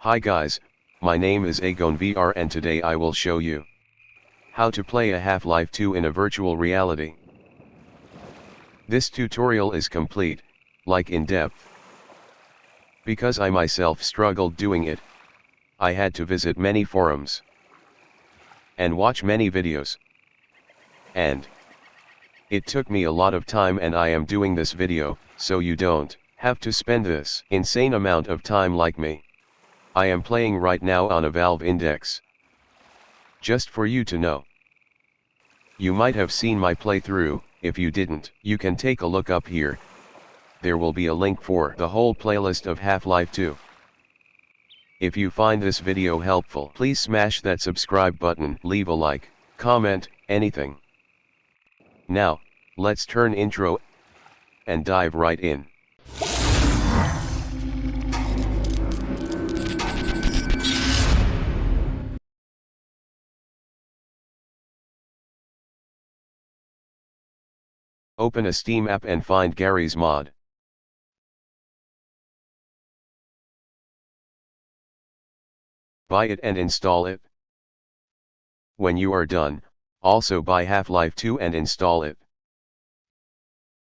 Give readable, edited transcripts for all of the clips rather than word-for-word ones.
Hi guys, my name is ArcVR and today I will show you how to play a Half-Life 2 in a virtual reality. This tutorial is complete, like in-depth. Because I myself struggled doing it, I had to visit many forums and watch many videos. And it took me a lot of time, and I am doing this video so you don't have to spend this insane amount of time like me. I am playing right now on a Valve Index. Just for you to know. You might have seen my playthrough. If you didn't, you can take a look up here. There will be a link for the whole playlist of Half-Life 2. If you find this video helpful, please smash that subscribe button, leave a like, comment, anything. Now, let's turn intro and dive right in. Open a Steam app and find Garry's Mod. Buy it and install it. When you are done, also buy Half-Life 2 and install it.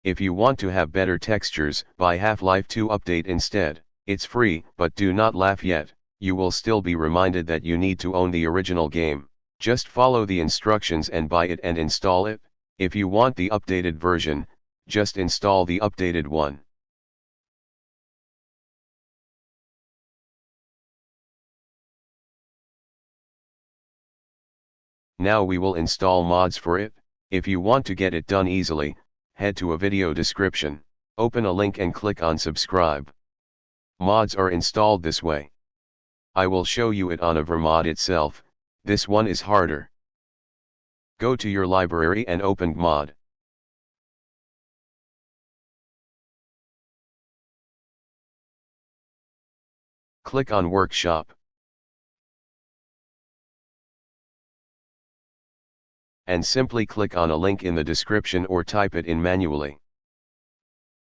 If you want to have better textures, buy Half-Life 2 Update instead. It's free, but do not laugh yet, you will still be reminded that you need to own the original game. Just follow the instructions and buy it and install it. If you want the updated version, just install the updated one. Now we will install mods for it. If you want to get it done easily, head to a video description, open a link and click on subscribe. Mods are installed this way. I will show you it on a VRMod itself. This one is harder. Go to your library and open mod. Click on Workshop. And simply click on a link in the description or type it in manually.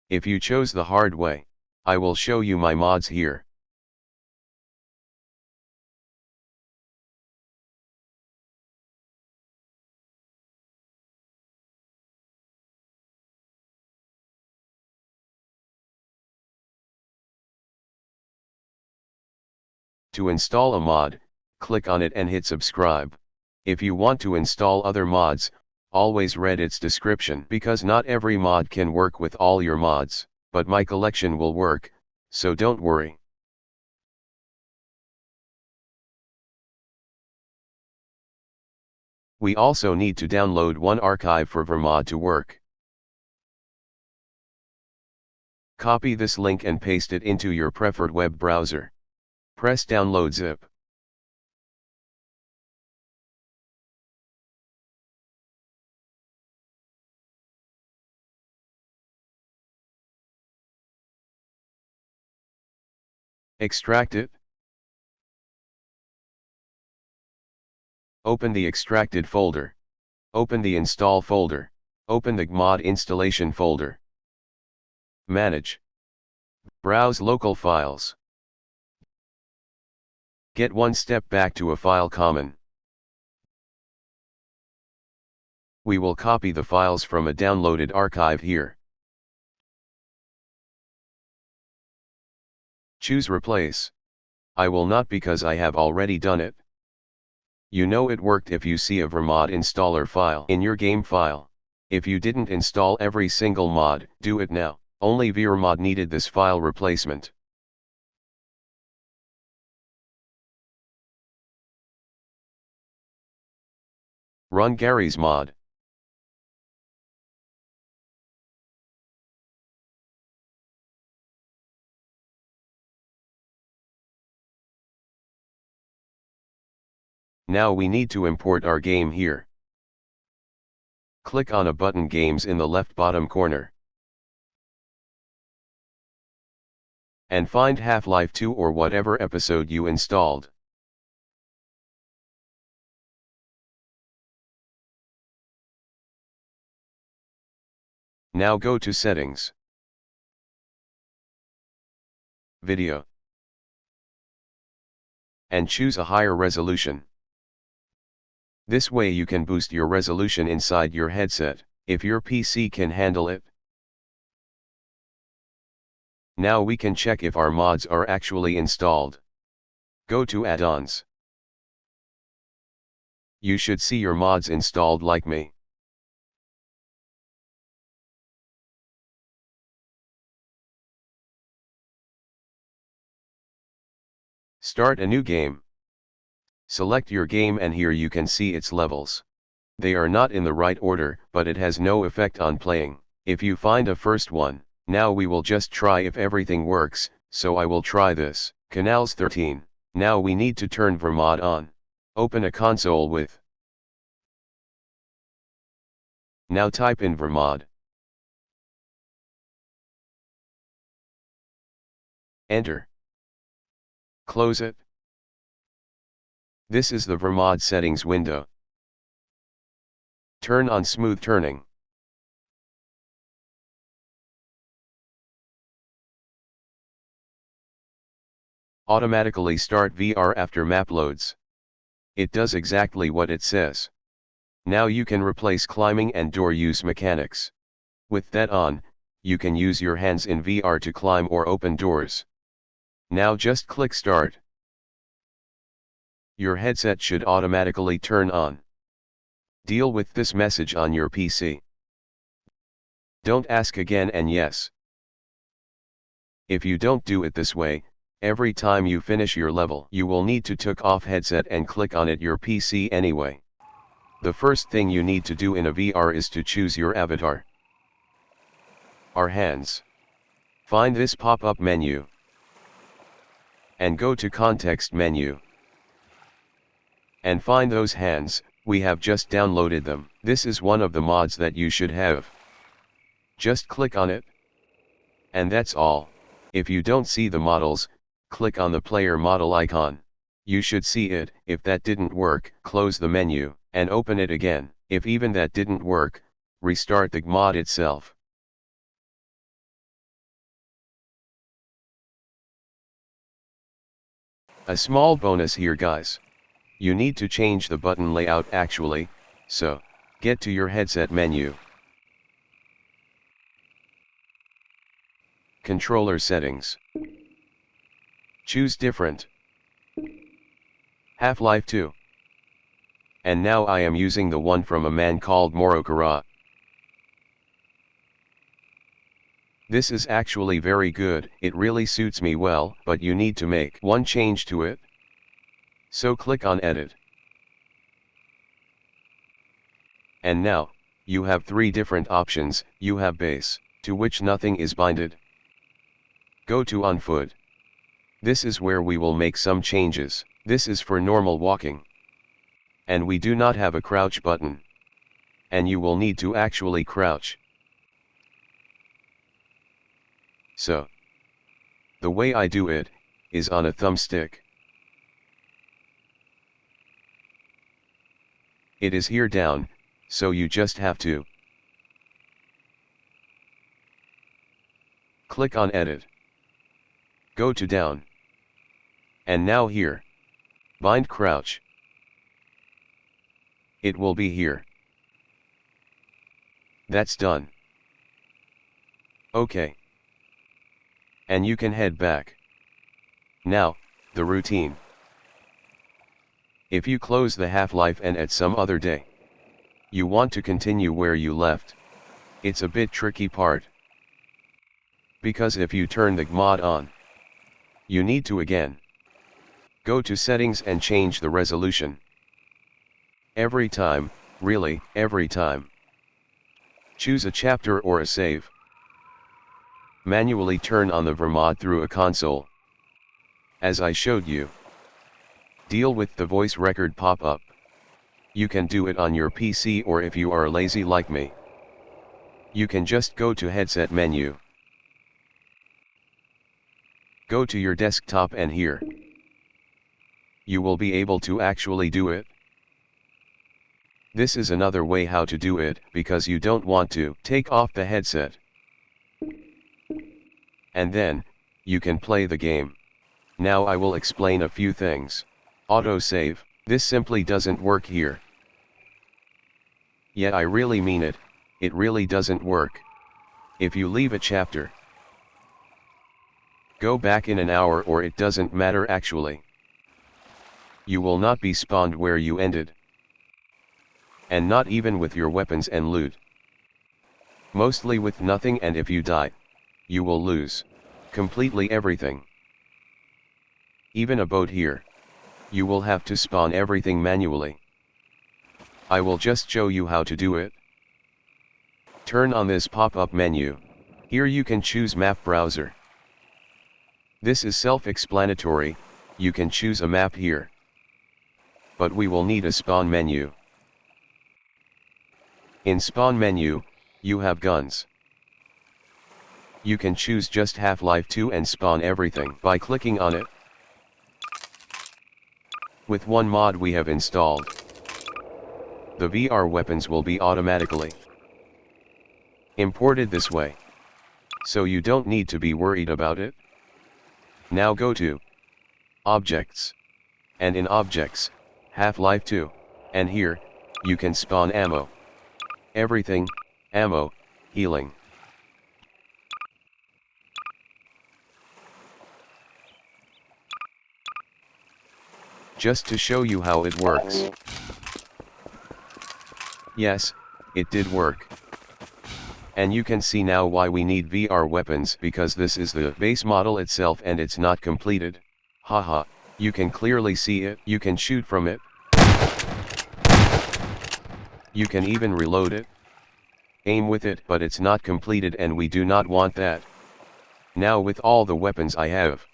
If you chose the hard way, I will show you my mods here. To install a mod, click on it and hit subscribe. If you want to install other mods, always read its description, because not every mod can work with all your mods, but my collection will work, so don't worry. We also need to download one archive for VRMod to work. Copy this link and paste it into your preferred web browser. Press download zip. Extract it. Open the extracted folder. Open the install folder. Open the mod installation folder. Manage. Browse local files. Get one step back to a file common. We will copy the files from a downloaded archive here. Choose Replace. I will not, because I have already done it. You know it worked if you see a VRMod installer file in your game file. If you didn't install every single mod, do it now. Only VRMod needed this file replacement. Run Garry's Mod. Now we need to import our game here. Click on a button Games in the left bottom corner. And find Half-Life 2 or whatever episode you installed. Now go to Settings. Video. and choose a higher resolution. This way you can boost your resolution inside your headset, if your PC can handle it. Now we can check if our mods are actually installed. Go to add-ons. You should see your mods installed like me. Start a new game. Select your game and here you can see its levels. They are not in the right order, but it has no effect on playing. If you find a first one, now we will just try if everything works, so I will try this. Canals 13. Now we need to turn VRMod on. Open a console with. Now type in VRMod. Enter. Close it. This is the VRMod settings window. Turn on smooth turning. Automatically start VR after map loads. It does exactly what it says. Now you can replace climbing and door use mechanics. With that on, you can use your hands in VR to climb or open doors. Now just click start. Your headset should automatically turn on. Deal with this message on your PC. Don't ask again and yes. If you don't do it this way, every time you finish your level, you will need to take off headset and click on it your PC anyway. The first thing you need to do in a VR is to choose your avatar. Our hands. Find this pop-up menu. And go to context menu. And find those hands, we have just downloaded them. This is one of the mods that you should have. Just click on it. And that's all. If you don't see the models, click on the player model icon. You should see it. If that didn't work, close the menu, and open it again. If even that didn't work, restart the mod itself. A small bonus here guys. You need to change the button layout actually, so, get to your headset menu. Controller settings. Choose different. Half-Life 2. And now I am using the one from a man called Morokara. This is actually very good, it really suits me well, but you need to make one change to it. So click on edit. And now, you have three different options. You have base, to which nothing is binded. Go to on foot. This is where we will make some changes. This is for normal walking. And we do not have a crouch button. And you will need to actually crouch. So, the way I do it, is on a thumbstick. It is here down, so you just have to click on edit. Go to down. And now here. Bind crouch. It will be here. That's done. Okay. And you can head back. Now, the routine. If you close the Half-Life and at some other day, you want to continue where you left, it's a bit tricky part. Because if you turn the mod on, you need to again go to settings and change the resolution. Every time, really, every time. Choose a chapter or a save. Manually turn on the VRMod through a console. As I showed you. Deal with the voice record pop-up. You can do it on your PC or if you are lazy like me. You can just go to headset menu. Go to your desktop and here. You will be able to actually do it. This is another way how to do it because you don't want to take off the headset. And then, you can play the game. Now I will explain a few things. Autosave. This simply doesn't work here. Yeah, I really mean it, it really doesn't work. If you leave a chapter, go back in an hour or it doesn't matter actually. You will not be spawned where you ended. And not even with your weapons and loot. Mostly with nothing, and if you die, you will lose completely everything. Even a boat here. You will have to spawn everything manually. I will just show you how to do it. Turn on this pop-up menu. Here you can choose map browser. This is self-explanatory, you can choose a map here. But we will need a spawn menu. In spawn menu, you have guns. You can choose just Half-Life 2 and spawn everything by clicking on it. With one mod we have installed, the VR weapons will be automatically imported this way. So you don't need to be worried about it. Now go to Objects, and in Objects, Half-Life 2, and here, you can spawn ammo. Everything, ammo, healing. Just to show you how it works. Yes, it did work. And you can see now why we need VR weapons, because this is the base model itself and it's not completed. Haha, you can clearly see it, you can shoot from it. You can even reload it. Aim with it, but it's not completed and we do not want that. Now with all the weapons I have.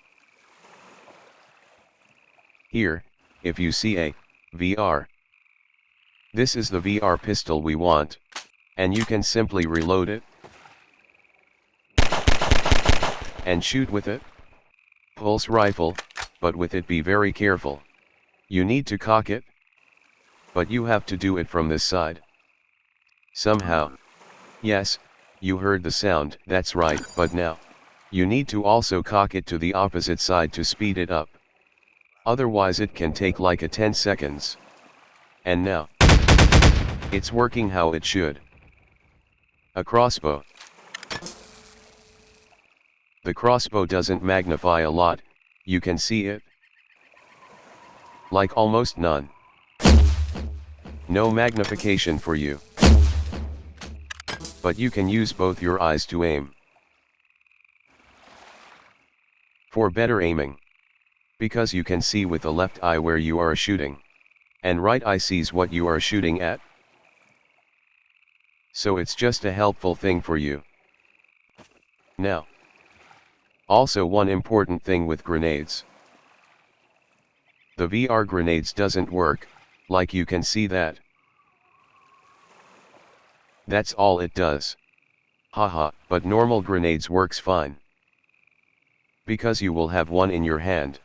Here, if you see a VR. This is the VR pistol we want. And you can simply reload it. And shoot with it. Pulse rifle, but with it be very careful. You need to cock it. But you have to do it from this side. Somehow. Yes, you heard the sound, that's right, but now. You need to also cock it to the opposite side to speed it up. Otherwise it can take like a 10 seconds. And now. It's working how it should. A crossbow. The crossbow doesn't magnify a lot, you can see it. Like almost none. No magnification for you. But you can use both your eyes to aim. For better aiming. Because you can see with the left eye where you are shooting. And right eye sees what you are shooting at. So it's just a helpful thing for you. Now. Also one important thing with grenades. The VR grenades doesn't work, like you can see that. That's all it does. Haha, but normal grenades works fine. Because you will have one in your hand.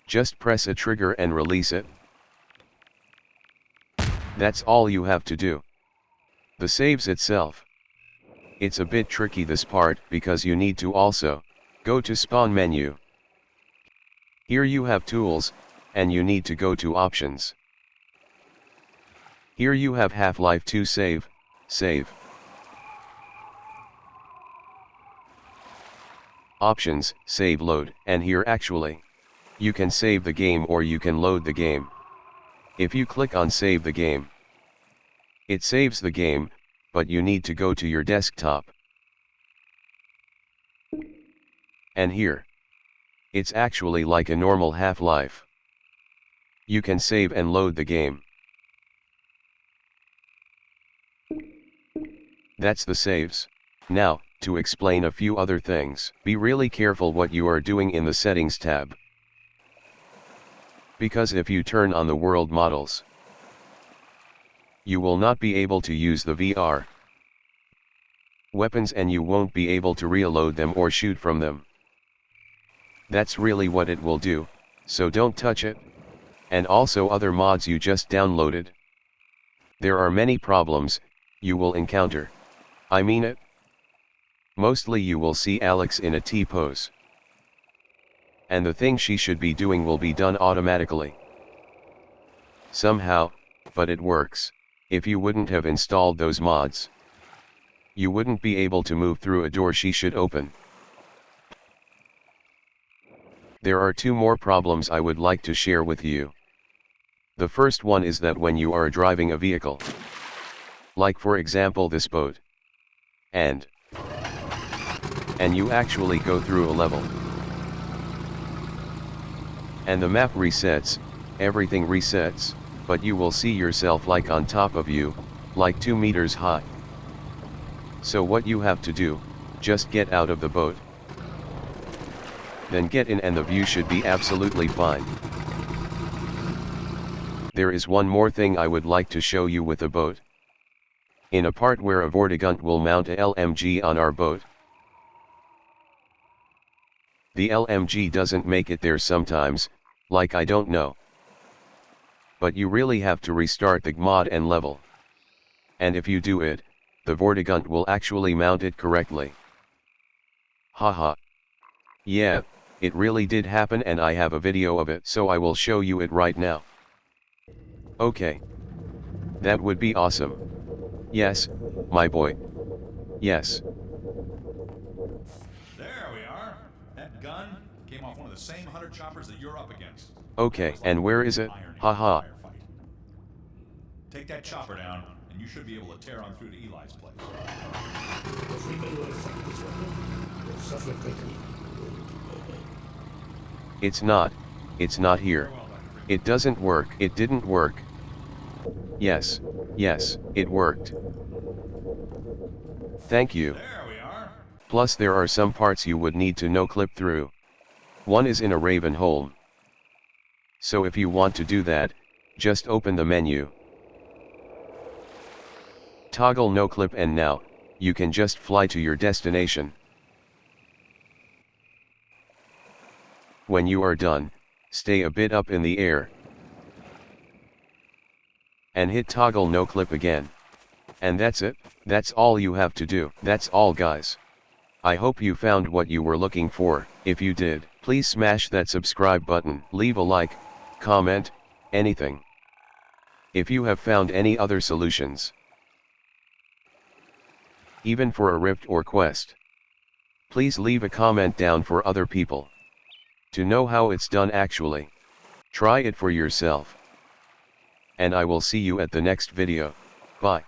Just press a trigger and release it. That's all you have to do. The saves itself. It's a bit tricky this part because you need to also go to spawn menu. Here you have tools, and you need to go to options. Here you have Half-Life 2 save. Options, save load, and here actually. You can save the game or you can load the game. If you click on save the game, it saves the game, but you need to go to your desktop. And here, it's actually like a normal Half-Life. You can save and load the game. That's the saves. Now, to explain a few other things. Be really careful what you are doing in the settings tab. Because if you turn on the world models, you will not be able to use the VR weapons and you won't be able to reload them or shoot from them. That's really what it will do, so don't touch it. And also other mods you just downloaded. There are many problems you will encounter. I mean it. Mostly you will see Alex in a T-pose. And the thing she should be doing will be done automatically. somehow, but it works. If you wouldn't have installed those mods, you wouldn't be able to move through a door she should open. There are two more problems I would like to share with you. The first one is that when you are driving a vehicle, like for example this boat, and you actually go through a level, and the map resets, everything resets, but you will see yourself like on top of you, like 2 meters high. So what you have to do, just get out of the boat, then get in and the view should be absolutely fine. There is one more thing I would like to show you with a boat. In a part where a Vortigaunt will mount a LMG on our boat, the LMG doesn't make it there sometimes, like I don't know. But you really have to restart the mod and level. And if you do it, the Vortigaunt will actually mount it correctly. Haha. Yeah, it really did happen and I have a video of it, so I will show you it right now. Okay. That would be awesome. Yes, my boy. Yes. There we are. That gun came off one of the same 100 choppers that you're up against. Okay, and where is it? Haha. Take that chopper down, and you should be able to tear on through to Eli's place. It's not here. It doesn't work. It didn't work. Yes, it worked. Thank you. There we are. Plus there are some parts you would need to no-clip through. One is in a Raven home. So if you want to do that, just open the menu, toggle no-clip, and now, you can just fly to your destination. When you are done, stay a bit up in the air, and hit toggle no-clip again. And that's it, that's all you have to do. That's all guys. I hope you found what you were looking for. If you did, please smash that subscribe button, leave a like, comment, anything. If you have found any other solutions, even for a rift or quest, please leave a comment down for other people to know how it's done actually. Try it for yourself. And I will see you at the next video. Bye.